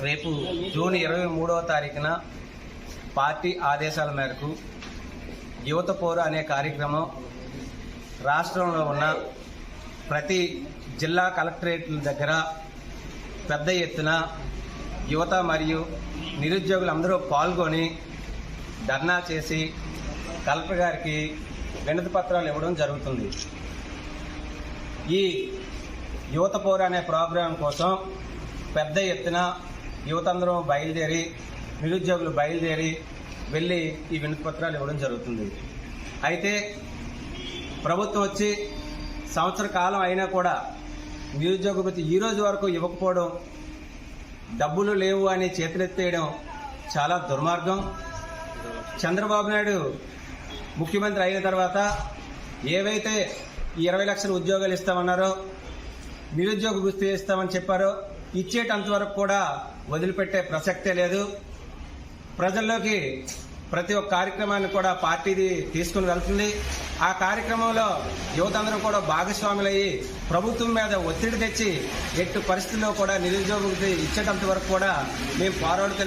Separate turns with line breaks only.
రేపు జూన్ 23వ తారీఖున పార్టీ ఆదేశాల మేరకు యువత పోరు అనే కార్యక్రమం రాష్ట్రంలో ఉన్న ప్రతి జిల్లా కలెక్టరేట్ల దగ్గర పెద్ద ఎత్తున యువత మరియు నిరుద్యోగులందరూ పాల్గొని ధర్నా చేసి కలెక్టర్ గారికి వినతి పత్రాలు ఇవ్వడం జరుగుతుంది. ఈ యువత పోరు అనే ప్రోగ్రాం కోసం పెద్ద ఎత్తున యువతందరూ బయలుదేరి నిరుద్యోగులు బయలుదేరి వెళ్ళి ఈ వినతి పత్రాలు ఇవ్వడం జరుగుతుంది. అయితే ప్రభుత్వం వచ్చి సంవత్సర కాలం అయినా కూడా నిరుద్యోగ వృత్తి ఈ రోజు వరకు ఇవ్వకపోవడం, డబ్బులు లేవు అని చేతులెత్తేయడం చాలా దుర్మార్గం. చంద్రబాబు నాయుడు ముఖ్యమంత్రి అయిన తర్వాత ఏవైతే 20 లక్షల ఉద్యోగాలు ఇస్తామన్నారో, నిరుద్యోగ వృత్తి ఇస్తామని చెప్పారో ఇచ్చేటంత వరకు కూడా వదిలిపెట్టే ప్రసక్తే లేదు. ప్రజల్లోకి ప్రతి ఒక్క కార్యక్రమాన్ని కూడా పార్టీది తీసుకుని వెళ్తుంది. ఆ కార్యక్రమంలో యువతందరూ కూడా భాగస్వాములయ్యి ప్రభుత్వం మీద ఒత్తిడి తెచ్చి ఎట్టి పరిస్థితుల్లో కూడా నిరుద్యోగ వృత్తి ఇచ్చేటంత వరకు కూడా మేము పోరాడుతూనే